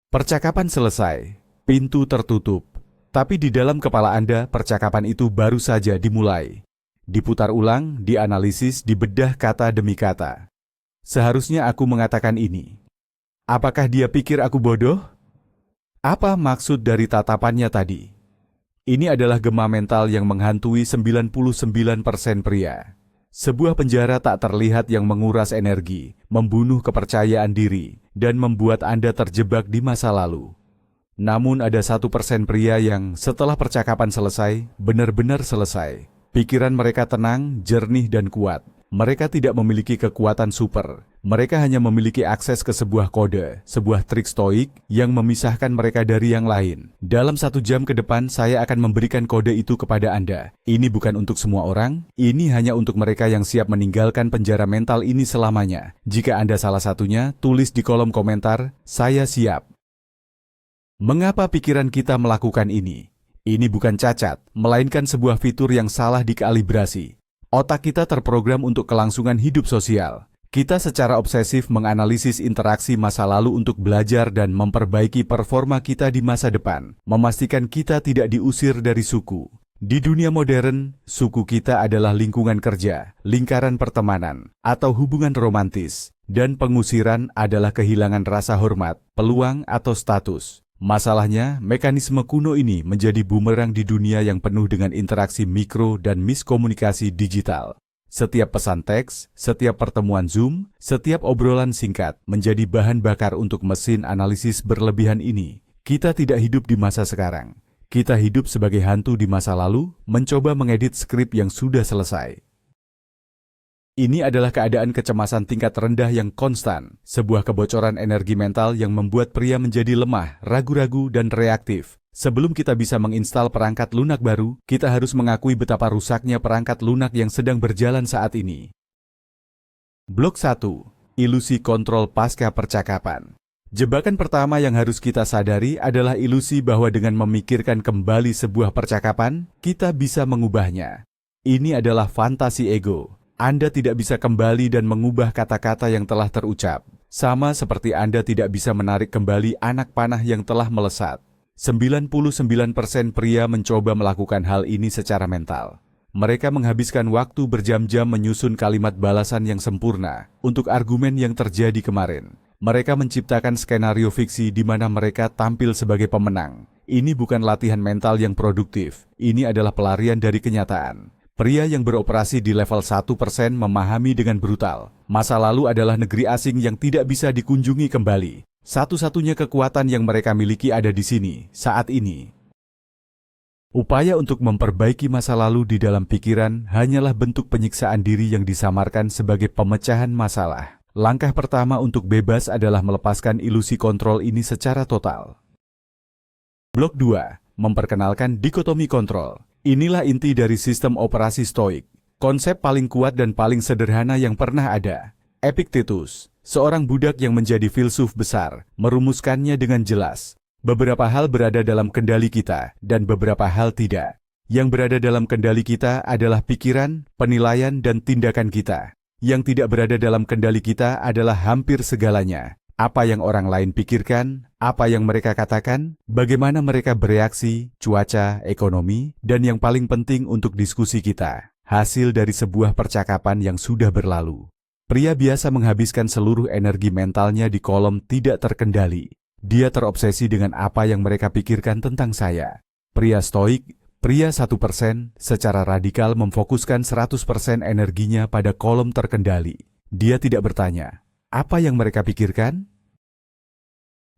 Percakapan selesai, pintu tertutup. Tapi di dalam kepala Anda, percakapan itu baru saja dimulai. Diputar ulang, dianalisis, dibedah kata demi kata. Seharusnya aku mengatakan ini. Apakah dia pikir aku bodoh? Apa maksud dari tatapannya tadi? Ini adalah gema mental yang menghantui 99% pria. Sebuah penjara tak terlihat yang menguras energi, membunuh kepercayaan diri, dan membuat Anda terjebak di masa lalu. Namun ada 1% pria yang setelah percakapan selesai, benar-benar selesai. Pikiran mereka tenang, jernih, dan kuat. Mereka tidak memiliki kekuatan super. Mereka hanya memiliki akses ke sebuah kode, sebuah trik stoik yang memisahkan mereka dari yang lain. Dalam 1 jam ke depan, saya akan memberikan kode itu kepada Anda. Ini bukan untuk semua orang, ini hanya untuk mereka yang siap meninggalkan penjara mental ini selamanya. Jika Anda salah satunya, tulis di kolom komentar, "Saya siap." Mengapa pikiran kita melakukan ini? Ini bukan cacat, melainkan sebuah fitur yang salah dikalibrasi. Otak kita terprogram untuk kelangsungan hidup sosial. Kita secara obsesif menganalisis interaksi masa lalu untuk belajar dan memperbaiki performa kita di masa depan, memastikan kita tidak diusir dari suku. Di dunia modern, suku kita adalah lingkungan kerja, lingkaran pertemanan, atau hubungan romantis, dan pengusiran adalah kehilangan rasa hormat, peluang, atau status. Masalahnya, mekanisme kuno ini menjadi bumerang di dunia yang penuh dengan interaksi mikro dan miskomunikasi digital. Setiap pesan teks, setiap pertemuan Zoom, setiap obrolan singkat menjadi bahan bakar untuk mesin analisis berlebihan ini. Kita tidak hidup di masa sekarang. Kita hidup sebagai hantu di masa lalu, mencoba mengedit skrip yang sudah selesai. Ini adalah keadaan kecemasan tingkat rendah yang konstan, sebuah kebocoran energi mental yang membuat pria menjadi lemah, ragu-ragu, dan reaktif. Sebelum kita bisa menginstal perangkat lunak baru, kita harus mengakui betapa rusaknya perangkat lunak yang sedang berjalan saat ini. Blok 1. Ilusi kontrol pasca percakapan. Jebakan pertama yang harus kita sadari adalah ilusi bahwa dengan memikirkan kembali sebuah percakapan, kita bisa mengubahnya. Ini adalah fantasi ego. Anda tidak bisa kembali dan mengubah kata-kata yang telah terucap. Sama seperti Anda tidak bisa menarik kembali anak panah yang telah melesat. 99% pria mencoba melakukan hal ini secara mental. Mereka menghabiskan waktu berjam-jam menyusun kalimat balasan yang sempurna untuk argumen yang terjadi kemarin. Mereka menciptakan skenario fiksi di mana mereka tampil sebagai pemenang. Ini bukan latihan mental yang produktif. Ini adalah pelarian dari kenyataan. Pria yang beroperasi di level 1% memahami dengan brutal. Masa lalu adalah negeri asing yang tidak bisa dikunjungi kembali. Satu-satunya kekuatan yang mereka miliki ada di sini, saat ini. Upaya untuk memperbaiki masa lalu di dalam pikiran hanyalah bentuk penyiksaan diri yang disamarkan sebagai pemecahan masalah. Langkah pertama untuk bebas adalah melepaskan ilusi kontrol ini secara total. Blok 2. Memperkenalkan dikotomi kontrol. Inilah inti dari sistem operasi stoik. Konsep paling kuat dan paling sederhana yang pernah ada. Epictetus, seorang budak yang menjadi filsuf besar, merumuskannya dengan jelas. Beberapa hal berada dalam kendali kita, dan beberapa hal tidak. Yang berada dalam kendali kita adalah pikiran, penilaian, dan tindakan kita. Yang tidak berada dalam kendali kita adalah hampir segalanya. Apa yang orang lain pikirkan, apa yang mereka katakan, bagaimana mereka bereaksi, cuaca, ekonomi, dan yang paling penting untuk diskusi kita, hasil dari sebuah percakapan yang sudah berlalu. Pria biasa menghabiskan seluruh energi mentalnya di kolom tidak terkendali. Dia terobsesi dengan apa yang mereka pikirkan tentang saya. Pria stoik, pria 1%, secara radikal memfokuskan 100% energinya pada kolom terkendali. Dia tidak bertanya, apa yang mereka pikirkan?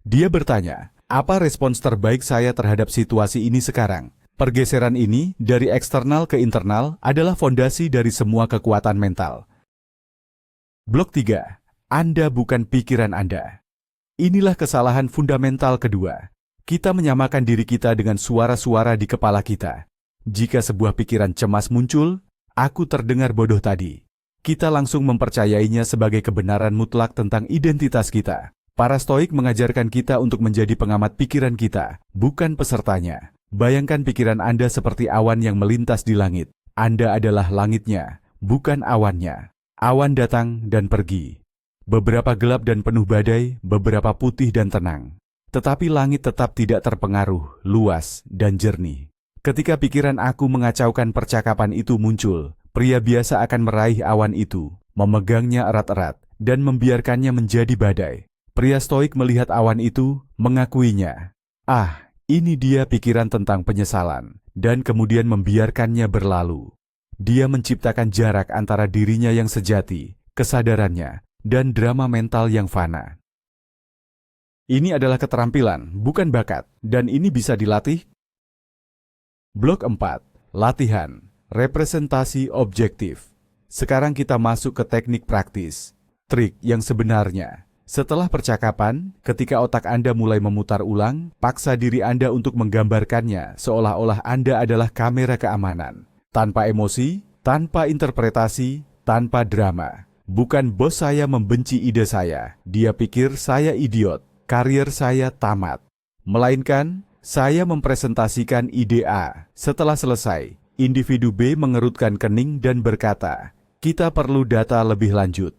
Dia bertanya, apa respons terbaik saya terhadap situasi ini sekarang? Pergeseran ini, dari eksternal ke internal, adalah fondasi dari semua kekuatan mental. Blok 3. Anda bukan pikiran Anda. Inilah kesalahan fundamental kedua. Kita menyamakan diri kita dengan suara-suara di kepala kita. Jika sebuah pikiran cemas muncul, aku terdengar bodoh tadi. Kita langsung mempercayainya sebagai kebenaran mutlak tentang identitas kita. Para stoik mengajarkan kita untuk menjadi pengamat pikiran kita, bukan pesertanya. Bayangkan pikiran Anda seperti awan yang melintas di langit. Anda adalah langitnya, bukan awannya. Awan datang dan pergi. Beberapa gelap dan penuh badai, beberapa putih dan tenang. tetapi langit tetap tidak terpengaruh, luas, dan jernih. Ketika pikiran aku mengacaukan percakapan itu muncul, pria biasa akan meraih awan itu, memegangnya erat-erat, dan membiarkannya menjadi badai. Pria stoik melihat awan itu, mengakuinya. Ah, ini dia pikiran tentang penyesalan, dan kemudian membiarkannya berlalu. Dia menciptakan jarak antara dirinya yang sejati, kesadarannya, dan drama mental yang fana. Ini adalah keterampilan, bukan bakat, dan ini bisa dilatih. Blok 4. Latihan, representasi objektif. Sekarang kita masuk ke teknik praktis, trik yang sebenarnya. Setelah percakapan, ketika otak Anda mulai memutar ulang, paksa diri Anda untuk menggambarkannya seolah-olah Anda adalah kamera keamanan. Tanpa emosi, tanpa interpretasi, tanpa drama. Bukan bos saya membenci ide saya, dia pikir saya idiot, karier saya tamat. Melainkan, saya mempresentasikan ide A. Setelah selesai, individu B mengerutkan kening dan berkata, kita perlu data lebih lanjut.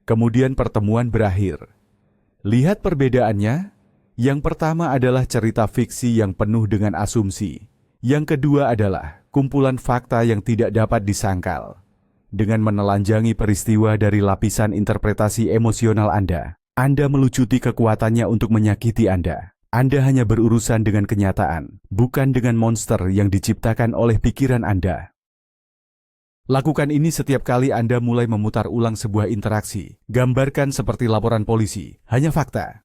Kemudian pertemuan berakhir. Lihat perbedaannya. Yang pertama adalah cerita fiksi yang penuh dengan asumsi. Yang kedua adalah kumpulan fakta yang tidak dapat disangkal. Dengan menelanjangi peristiwa dari lapisan interpretasi emosional Anda melucuti kekuatannya untuk menyakiti Anda. Anda hanya berurusan dengan kenyataan, bukan dengan monster yang diciptakan oleh pikiran Anda. Lakukan ini setiap kali Anda mulai memutar ulang sebuah interaksi. Gambarkan seperti laporan polisi, hanya fakta.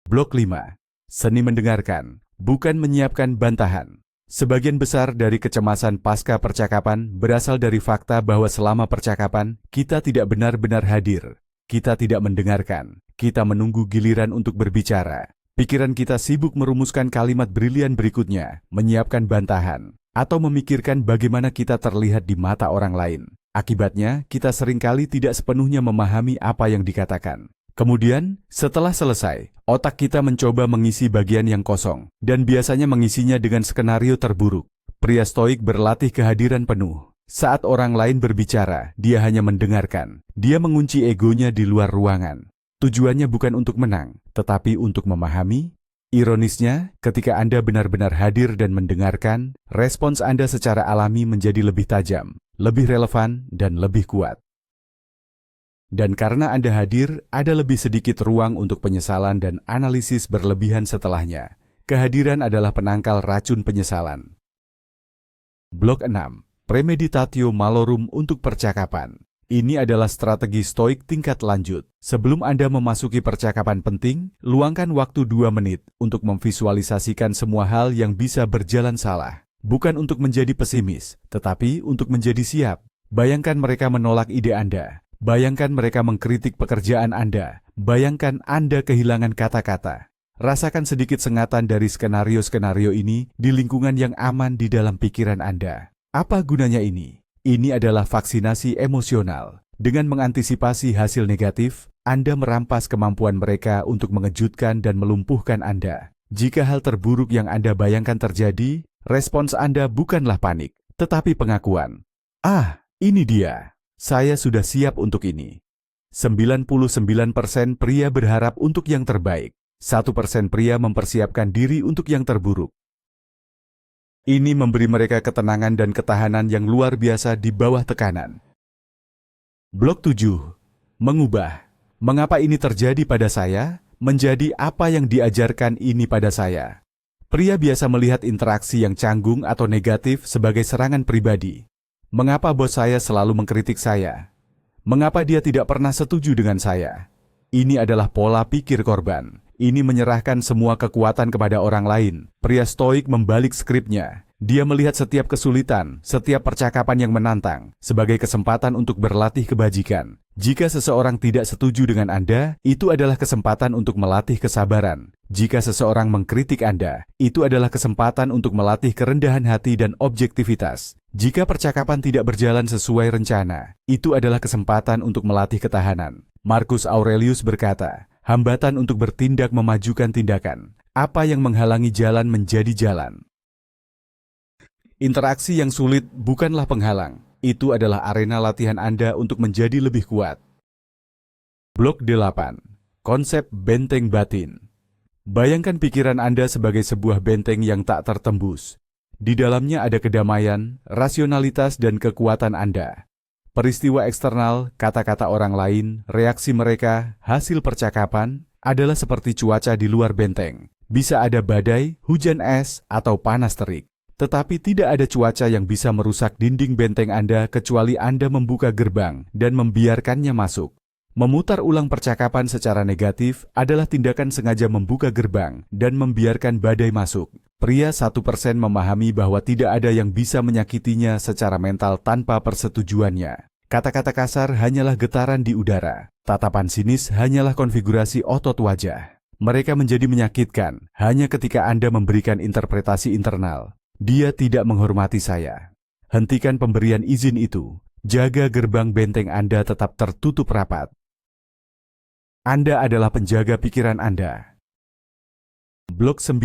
Blok 5. Seni mendengarkan, bukan menyiapkan bantahan. Sebagian besar dari kecemasan pasca percakapan berasal dari fakta bahwa selama percakapan, kita tidak benar-benar hadir. Kita tidak mendengarkan, kita menunggu giliran untuk berbicara. Pikiran kita sibuk merumuskan kalimat brilian berikutnya, menyiapkan bantahan, atau memikirkan bagaimana kita terlihat di mata orang lain. Akibatnya, kita seringkali tidak sepenuhnya memahami apa yang dikatakan. Kemudian, setelah selesai, otak kita mencoba mengisi bagian yang kosong, dan biasanya mengisinya dengan skenario terburuk. Pria stoik berlatih kehadiran penuh. Saat orang lain berbicara, dia hanya mendengarkan. Dia mengunci egonya di luar ruangan. Tujuannya bukan untuk menang, tetapi untuk memahami. Ironisnya, ketika Anda benar-benar hadir dan mendengarkan, respons Anda secara alami menjadi lebih tajam, lebih relevan, dan lebih kuat. Dan karena Anda hadir, ada lebih sedikit ruang untuk penyesalan dan analisis berlebihan setelahnya. Kehadiran adalah penangkal racun penyesalan. Blok 6. Premeditatio malorum untuk percakapan. Ini adalah strategi stoik tingkat lanjut. Sebelum Anda memasuki percakapan penting, luangkan waktu 2 menit untuk memvisualisasikan semua hal yang bisa berjalan salah. Bukan untuk menjadi pesimis, tetapi untuk menjadi siap. Bayangkan mereka menolak ide Anda. Bayangkan mereka mengkritik pekerjaan Anda. Bayangkan Anda kehilangan kata-kata. Rasakan sedikit sengatan dari skenario-skenario ini di lingkungan yang aman di dalam pikiran Anda. Apa gunanya ini? Ini adalah vaksinasi emosional. Dengan mengantisipasi hasil negatif, Anda merampas kemampuan mereka untuk mengejutkan dan melumpuhkan Anda. Jika hal terburuk yang Anda bayangkan terjadi, respons Anda bukanlah panik, tetapi pengakuan. Ah, ini dia. Saya sudah siap untuk ini. 99% pria berharap untuk yang terbaik. 1% pria mempersiapkan diri untuk yang terburuk. Ini memberi mereka ketenangan dan ketahanan yang luar biasa di bawah tekanan. Blok 7. Mengubah. Mengapa ini terjadi pada saya? Menjadi apa yang diajarkan ini pada saya. Pria biasa melihat interaksi yang canggung atau negatif sebagai serangan pribadi. Mengapa bos saya selalu mengkritik saya? Mengapa dia tidak pernah setuju dengan saya? Ini adalah pola pikir korban. Ini menyerahkan semua kekuatan kepada orang lain. Pria stoik membalik skripnya. Dia melihat setiap kesulitan, setiap percakapan yang menantang, sebagai kesempatan untuk berlatih kebajikan. Jika seseorang tidak setuju dengan Anda, itu adalah kesempatan untuk melatih kesabaran. Jika seseorang mengkritik Anda, itu adalah kesempatan untuk melatih kerendahan hati dan objektivitas. Jika percakapan tidak berjalan sesuai rencana, itu adalah kesempatan untuk melatih ketahanan. Marcus Aurelius berkata, hambatan untuk bertindak memajukan tindakan. Apa yang menghalangi jalan menjadi jalan. Interaksi yang sulit bukanlah penghalang. Itu adalah arena latihan Anda untuk menjadi lebih kuat. Blok 8. Konsep benteng batin. Bayangkan pikiran Anda sebagai sebuah benteng yang tak tertembus. Di dalamnya ada kedamaian, rasionalitas, dan kekuatan Anda. Peristiwa eksternal, kata-kata orang lain, reaksi mereka, hasil percakapan, adalah seperti cuaca di luar benteng. Bisa ada badai, hujan es, atau panas terik. Tetapi tidak ada cuaca yang bisa merusak dinding benteng Anda kecuali Anda membuka gerbang dan membiarkannya masuk. Memutar ulang percakapan secara negatif adalah tindakan sengaja membuka gerbang dan membiarkan badai masuk. Pria 1% memahami bahwa tidak ada yang bisa menyakitinya secara mental tanpa persetujuannya. Kata-kata kasar hanyalah getaran di udara. Tatapan sinis hanyalah konfigurasi otot wajah. Mereka menjadi menyakitkan hanya ketika Anda memberikan interpretasi internal. Dia tidak menghormati saya. Hentikan pemberian izin itu. Jaga gerbang benteng Anda tetap tertutup rapat. Anda adalah penjaga pikiran Anda. Blok 9.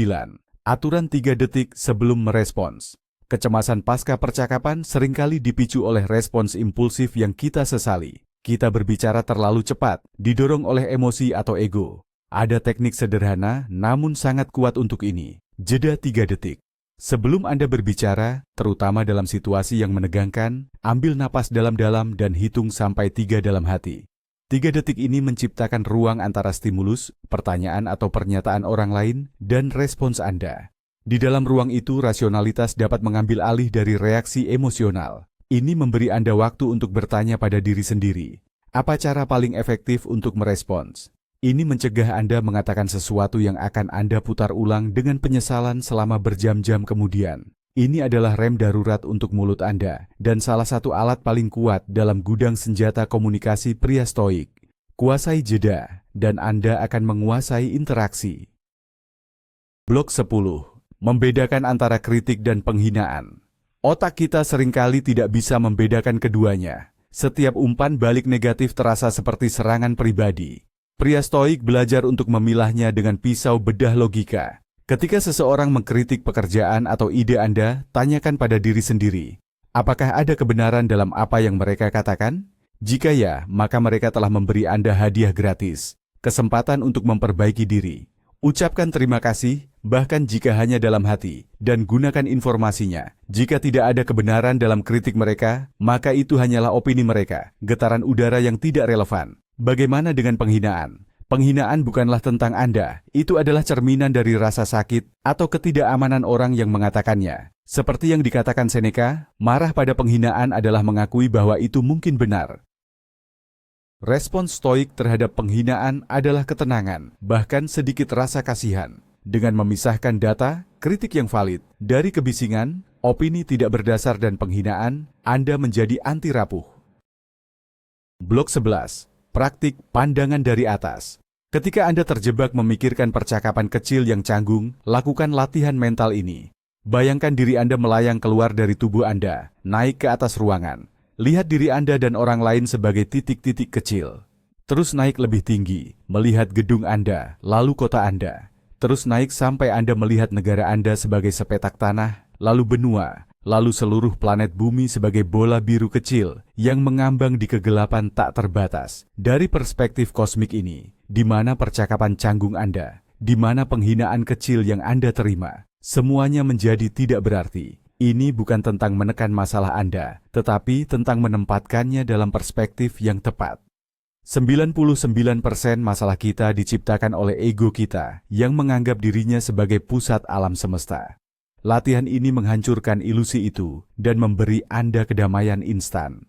Aturan 3 detik sebelum merespons. Kecemasan pasca percakapan seringkali dipicu oleh respons impulsif yang kita sesali. Kita berbicara terlalu cepat, didorong oleh emosi atau ego. Ada teknik sederhana namun sangat kuat untuk ini. Jeda 3 detik. Sebelum Anda berbicara, terutama dalam situasi yang menegangkan, ambil napas dalam-dalam dan hitung sampai 3 dalam hati. 3 detik ini menciptakan ruang antara stimulus, pertanyaan atau pernyataan orang lain, dan respons Anda. Di dalam ruang itu, rasionalitas dapat mengambil alih dari reaksi emosional. Ini memberi Anda waktu untuk bertanya pada diri sendiri. Apa cara paling efektif untuk merespons? Ini mencegah Anda mengatakan sesuatu yang akan Anda putar ulang dengan penyesalan selama berjam-jam kemudian. Ini adalah rem darurat untuk mulut Anda, dan salah satu alat paling kuat dalam gudang senjata komunikasi pria stoik. Kuasai jeda, dan Anda akan menguasai interaksi. Blok 10. Membedakan antara kritik dan penghinaan. Otak kita seringkali tidak bisa membedakan keduanya. Setiap umpan balik negatif terasa seperti serangan pribadi. Pria stoik belajar untuk memilahnya dengan pisau bedah logika. Ketika seseorang mengkritik pekerjaan atau ide Anda, tanyakan pada diri sendiri, apakah ada kebenaran dalam apa yang mereka katakan? Jika ya, maka mereka telah memberi Anda hadiah gratis, kesempatan untuk memperbaiki diri. Ucapkan terima kasih, bahkan jika hanya dalam hati, dan gunakan informasinya. Jika tidak ada kebenaran dalam kritik mereka, maka itu hanyalah opini mereka, getaran udara yang tidak relevan. Bagaimana dengan penghinaan? Penghinaan bukanlah tentang Anda, itu adalah cerminan dari rasa sakit atau ketidakamanan orang yang mengatakannya. Seperti yang dikatakan Seneca, marah pada penghinaan adalah mengakui bahwa itu mungkin benar. Respons stoik terhadap penghinaan adalah ketenangan, bahkan sedikit rasa kasihan. Dengan memisahkan data, kritik yang valid, dari kebisingan, opini tidak berdasar dan penghinaan, Anda menjadi anti rapuh. Blok 11. Praktik pandangan dari atas. Ketika Anda terjebak memikirkan percakapan kecil yang canggung, lakukan latihan mental ini. Bayangkan diri Anda melayang keluar dari tubuh Anda, naik ke atas ruangan. Lihat diri Anda dan orang lain sebagai titik-titik kecil. Terus naik lebih tinggi, melihat gedung Anda, lalu kota Anda. Terus naik sampai Anda melihat negara Anda sebagai sepetak tanah, lalu benua, lalu seluruh planet bumi sebagai bola biru kecil yang mengambang di kegelapan tak terbatas. Dari perspektif kosmik ini, di mana percakapan canggung Anda, di mana penghinaan kecil yang Anda terima, semuanya menjadi tidak berarti. Ini bukan tentang menekan masalah Anda, tetapi tentang menempatkannya dalam perspektif yang tepat. 99% masalah kita diciptakan oleh ego kita yang menganggap dirinya sebagai pusat alam semesta. Latihan ini menghancurkan ilusi itu dan memberi Anda kedamaian instan.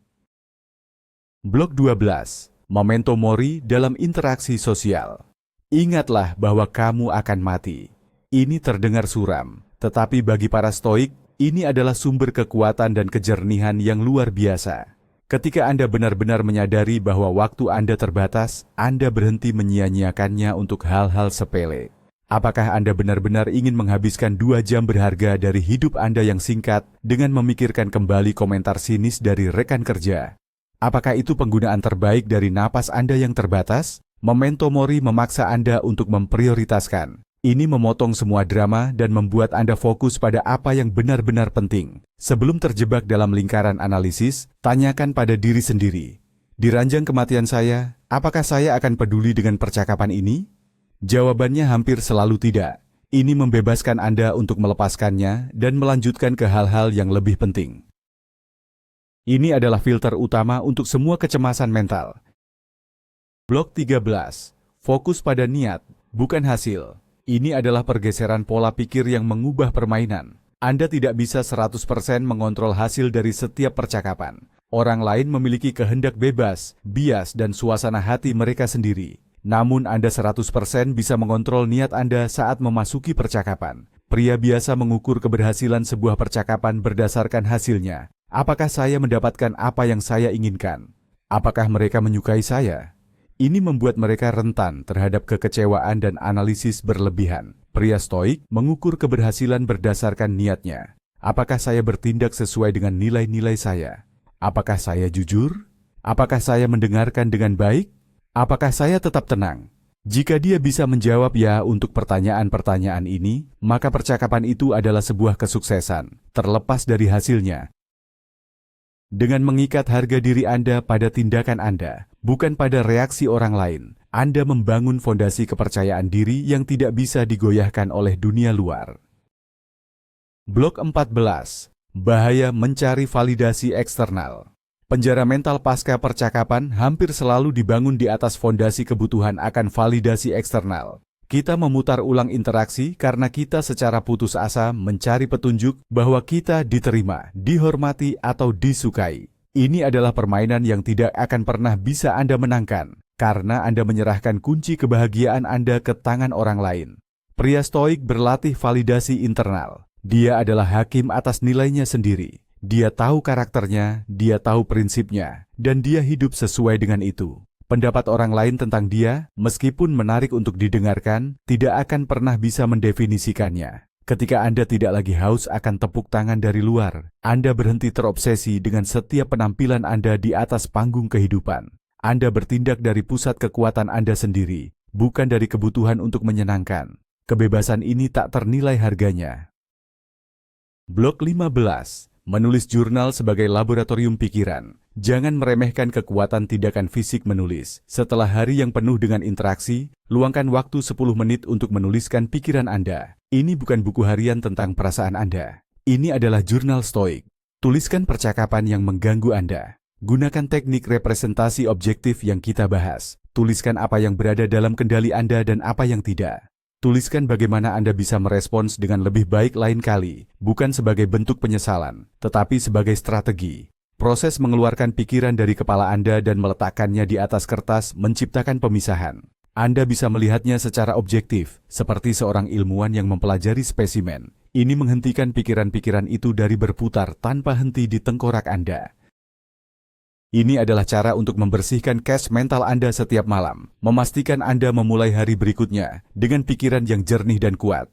Blok 12. Memento mori dalam interaksi sosial. Ingatlah bahwa kamu akan mati. Ini terdengar suram, tetapi bagi para stoik, ini adalah sumber kekuatan dan kejernihan yang luar biasa. Ketika Anda benar-benar menyadari bahwa waktu Anda terbatas, Anda berhenti menyia-nyiakannya untuk hal-hal sepele. Apakah Anda benar-benar ingin menghabiskan 2 jam berharga dari hidup Anda yang singkat dengan memikirkan kembali komentar sinis dari rekan kerja? Apakah itu penggunaan terbaik dari napas Anda yang terbatas? Memento mori memaksa Anda untuk memprioritaskan. Ini memotong semua drama dan membuat Anda fokus pada apa yang benar-benar penting. Sebelum terjebak dalam lingkaran analisis, tanyakan pada diri sendiri. Di ranjang kematian saya, apakah saya akan peduli dengan percakapan ini? Jawabannya hampir selalu tidak. Ini membebaskan Anda untuk melepaskannya dan melanjutkan ke hal-hal yang lebih penting. Ini adalah filter utama untuk semua kecemasan mental. Blok 13. Fokus pada niat, bukan hasil. Ini adalah pergeseran pola pikir yang mengubah permainan. Anda tidak bisa 100% mengontrol hasil dari setiap percakapan. Orang lain memiliki kehendak bebas, bias, dan suasana hati mereka sendiri. Namun Anda 100% bisa mengontrol niat Anda saat memasuki percakapan. Pria biasa mengukur keberhasilan sebuah percakapan berdasarkan hasilnya. Apakah saya mendapatkan apa yang saya inginkan? Apakah mereka menyukai saya? Ini membuat mereka rentan terhadap kekecewaan dan analisis berlebihan. Pria stoik mengukur keberhasilan berdasarkan niatnya. Apakah saya bertindak sesuai dengan nilai-nilai saya? Apakah saya jujur? Apakah saya mendengarkan dengan baik? Apakah saya tetap tenang? Jika dia bisa menjawab ya untuk pertanyaan-pertanyaan ini, maka percakapan itu adalah sebuah kesuksesan, terlepas dari hasilnya. Dengan mengikat harga diri Anda pada tindakan Anda, bukan pada reaksi orang lain, Anda membangun fondasi kepercayaan diri yang tidak bisa digoyahkan oleh dunia luar. Blok 14. Bahaya mencari validasi eksternal. Penjara mental pasca percakapan hampir selalu dibangun di atas fondasi kebutuhan akan validasi eksternal. Kita memutar ulang interaksi karena kita secara putus asa mencari petunjuk bahwa kita diterima, dihormati, atau disukai. Ini adalah permainan yang tidak akan pernah bisa Anda menangkan, karena Anda menyerahkan kunci kebahagiaan Anda ke tangan orang lain. Pria stoik berlatih validasi internal. Dia adalah hakim atas nilainya sendiri. Dia tahu karakternya, dia tahu prinsipnya, dan dia hidup sesuai dengan itu. Pendapat orang lain tentang dia, meskipun menarik untuk didengarkan, tidak akan pernah bisa mendefinisikannya. Ketika Anda tidak lagi haus akan tepuk tangan dari luar, Anda berhenti terobsesi dengan setiap penampilan Anda di atas panggung kehidupan. Anda bertindak dari pusat kekuatan Anda sendiri, bukan dari kebutuhan untuk menyenangkan. Kebebasan ini tak ternilai harganya. Blok 15. Menulis jurnal sebagai laboratorium pikiran. Jangan meremehkan kekuatan tindakan fisik menulis. Setelah hari yang penuh dengan interaksi, luangkan waktu 10 menit untuk menuliskan pikiran Anda. Ini bukan buku harian tentang perasaan Anda. Ini adalah jurnal stoik. Tuliskan percakapan yang mengganggu Anda. Gunakan teknik representasi objektif yang kita bahas. Tuliskan apa yang berada dalam kendali Anda dan apa yang tidak. Tuliskan bagaimana Anda bisa merespons dengan lebih baik lain kali, bukan sebagai bentuk penyesalan, tetapi sebagai strategi. Proses mengeluarkan pikiran dari kepala Anda dan meletakkannya di atas kertas menciptakan pemisahan. Anda bisa melihatnya secara objektif, seperti seorang ilmuwan yang mempelajari spesimen. Ini menghentikan pikiran-pikiran itu dari berputar tanpa henti di tengkorak Anda. Ini adalah cara untuk membersihkan cache mental Anda setiap malam, memastikan Anda memulai hari berikutnya dengan pikiran yang jernih dan kuat.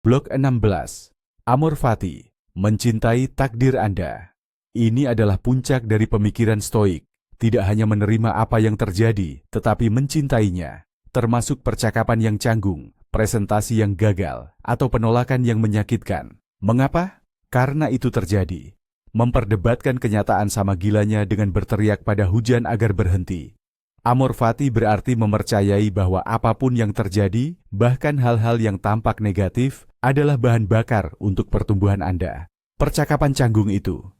Blok 16. Amor fati, mencintai takdir Anda. Ini adalah puncak dari pemikiran stoik, tidak hanya menerima apa yang terjadi, tetapi mencintainya, termasuk percakapan yang canggung, presentasi yang gagal, atau penolakan yang menyakitkan. Mengapa? Karena itu terjadi. Memperdebatkan kenyataan sama gilanya dengan berteriak pada hujan agar berhenti. Amor fati berarti mempercayai bahwa apapun yang terjadi, bahkan hal-hal yang tampak negatif, adalah bahan bakar untuk pertumbuhan Anda. Percakapan canggung itu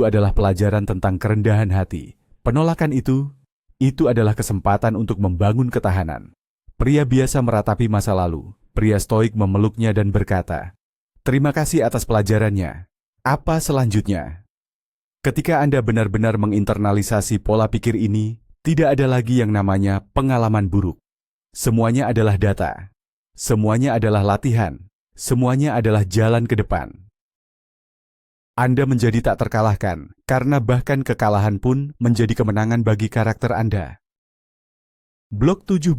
adalah pelajaran tentang kerendahan hati. Penolakan itu adalah kesempatan untuk membangun ketahanan. Pria biasa meratapi masa lalu. Pria stoik memeluknya dan berkata, "Terima kasih atas pelajarannya. Apa selanjutnya?" Ketika Anda benar-benar menginternalisasi pola pikir ini, tidak ada lagi yang namanya pengalaman buruk. Semuanya adalah data. Semuanya adalah latihan. Semuanya adalah jalan ke depan. Anda menjadi tak terkalahkan, karena bahkan kekalahan pun menjadi kemenangan bagi karakter Anda. Blok 17.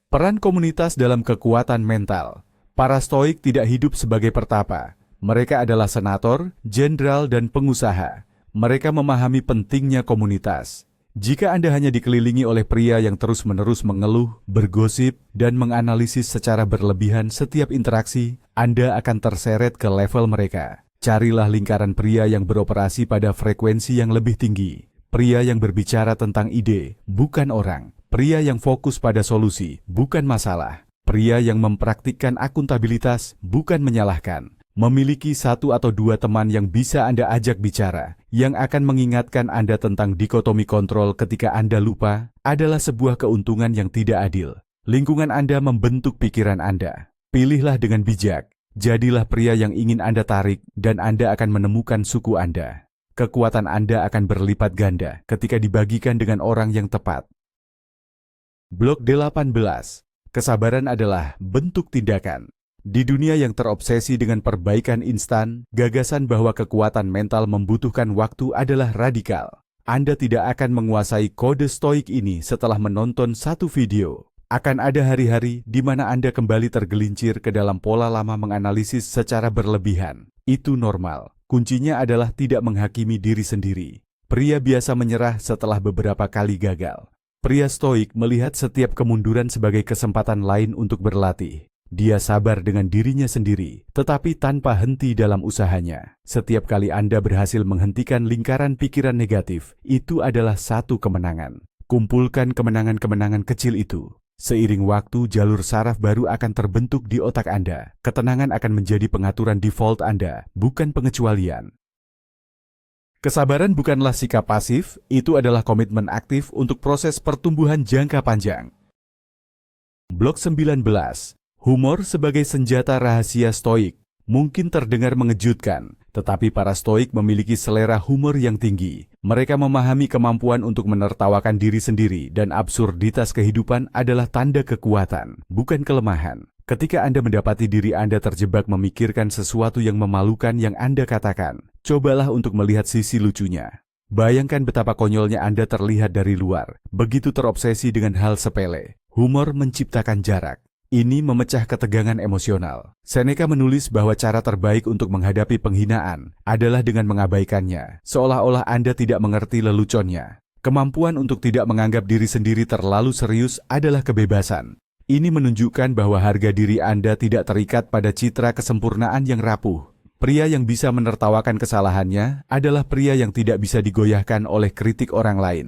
Peran komunitas dalam kekuatan mental. Para stoik tidak hidup sebagai pertapa. Mereka adalah senator, jenderal, dan pengusaha. Mereka memahami pentingnya komunitas. Jika Anda hanya dikelilingi oleh pria yang terus-menerus mengeluh, bergosip, dan menganalisis secara berlebihan setiap interaksi, Anda akan terseret ke level mereka. Carilah lingkaran pria yang beroperasi pada frekuensi yang lebih tinggi. Pria yang berbicara tentang ide, bukan orang. Pria yang fokus pada solusi, bukan masalah. Pria yang mempraktikkan akuntabilitas, bukan menyalahkan. Memiliki satu atau dua teman yang bisa Anda ajak bicara, yang akan mengingatkan Anda tentang dikotomi kontrol ketika Anda lupa, adalah sebuah keuntungan yang tidak adil. Lingkungan Anda membentuk pikiran Anda. Pilihlah dengan bijak. Jadilah pria yang ingin Anda tarik, dan Anda akan menemukan suku Anda. Kekuatan Anda akan berlipat ganda ketika dibagikan dengan orang yang tepat. Blok 18. Kesabaran adalah bentuk tindakan. Di dunia yang terobsesi dengan perbaikan instan, gagasan bahwa kekuatan mental membutuhkan waktu adalah radikal. Anda tidak akan menguasai kode stoik ini setelah menonton satu video. Akan ada hari-hari di mana Anda kembali tergelincir ke dalam pola lama menganalisis secara berlebihan. Itu normal. Kuncinya adalah tidak menghakimi diri sendiri. Pria biasa menyerah setelah beberapa kali gagal. Pria stoik melihat setiap kemunduran sebagai kesempatan lain untuk berlatih. Dia sabar dengan dirinya sendiri, tetapi tanpa henti dalam usahanya. Setiap kali Anda berhasil menghentikan lingkaran pikiran negatif, itu adalah satu kemenangan. Kumpulkan kemenangan-kemenangan kecil itu. Seiring waktu, jalur saraf baru akan terbentuk di otak Anda. Ketenangan akan menjadi pengaturan default Anda, bukan pengecualian. Kesabaran bukanlah sikap pasif, itu adalah komitmen aktif untuk proses pertumbuhan jangka panjang. Blok 19. Humor sebagai senjata rahasia stoik. Mungkin terdengar mengejutkan, tetapi para stoik memiliki selera humor yang tinggi. Mereka memahami kemampuan untuk menertawakan diri sendiri dan absurditas kehidupan adalah tanda kekuatan, bukan kelemahan. Ketika Anda mendapati diri Anda terjebak memikirkan sesuatu yang memalukan yang Anda katakan, cobalah untuk melihat sisi lucunya. Bayangkan betapa konyolnya Anda terlihat dari luar, begitu terobsesi dengan hal sepele. Humor menciptakan jarak. Ini memecah ketegangan emosional. Seneca menulis bahwa cara terbaik untuk menghadapi penghinaan adalah dengan mengabaikannya, seolah-olah Anda tidak mengerti leluconnya. Kemampuan untuk tidak menganggap diri sendiri terlalu serius adalah kebebasan. Ini menunjukkan bahwa harga diri Anda tidak terikat pada citra kesempurnaan yang rapuh. Pria yang bisa menertawakan kesalahannya adalah pria yang tidak bisa digoyahkan oleh kritik orang lain.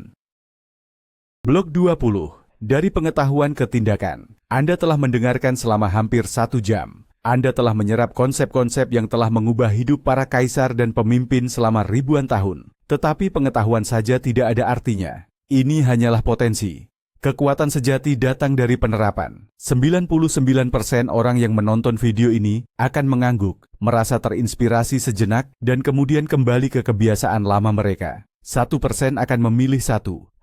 Blok 20. Dari pengetahuan ke tindakan. Anda telah mendengarkan selama hampir 1 jam. Anda telah menyerap konsep-konsep yang telah mengubah hidup para kaisar dan pemimpin selama ribuan tahun. Tetapi pengetahuan saja tidak ada artinya. Ini hanyalah potensi. Kekuatan sejati datang dari penerapan. 99% orang yang menonton video ini akan mengangguk, merasa terinspirasi sejenak, dan kemudian kembali ke kebiasaan lama mereka. 1% akan memilih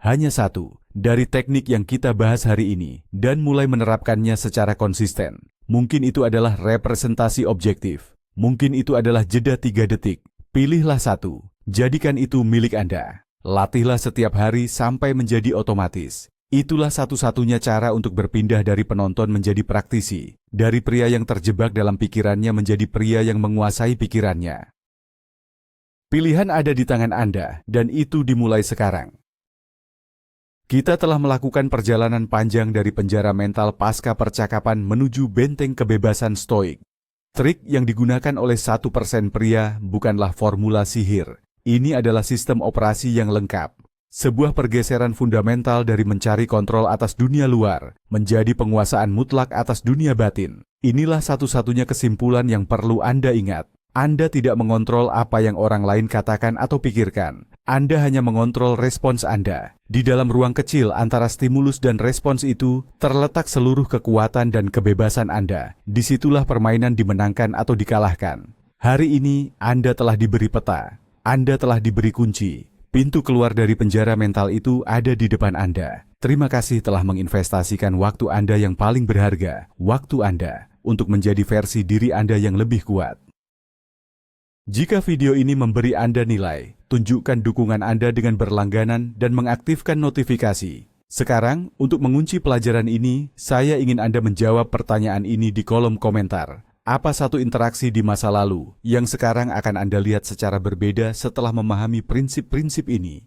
hanya satu, dari teknik yang kita bahas hari ini, dan mulai menerapkannya secara konsisten. Mungkin itu adalah representasi objektif. Mungkin itu adalah jeda 3 detik. Pilihlah satu, jadikan itu milik Anda. Latihlah setiap hari sampai menjadi otomatis. Itulah satu-satunya cara untuk berpindah dari penonton menjadi praktisi, dari pria yang terjebak dalam pikirannya menjadi pria yang menguasai pikirannya. Pilihan ada di tangan Anda, dan itu dimulai sekarang. Kita telah melakukan perjalanan panjang dari penjara mental pasca percakapan menuju benteng kebebasan stoik. Trik yang digunakan oleh 1% pria bukanlah formula sihir. Ini adalah sistem operasi yang lengkap. Sebuah pergeseran fundamental dari mencari kontrol atas dunia luar, menjadi penguasaan mutlak atas dunia batin. Inilah satu-satunya kesimpulan yang perlu Anda ingat. Anda tidak mengontrol apa yang orang lain katakan atau pikirkan. Anda hanya mengontrol respons Anda. Di dalam ruang kecil antara stimulus dan respons itu, terletak seluruh kekuatan dan kebebasan Anda. Disitulah permainan dimenangkan atau dikalahkan. Hari ini, Anda telah diberi peta. Anda telah diberi kunci. Pintu keluar dari penjara mental itu ada di depan Anda. Terima kasih telah menginvestasikan waktu Anda yang paling berharga, waktu Anda, untuk menjadi versi diri Anda yang lebih kuat. Jika video ini memberi Anda nilai, tunjukkan dukungan Anda dengan berlangganan dan mengaktifkan notifikasi. Sekarang, untuk mengunci pelajaran ini, saya ingin Anda menjawab pertanyaan ini di kolom komentar. Apa satu interaksi di masa lalu yang sekarang akan Anda lihat secara berbeda setelah memahami prinsip-prinsip ini?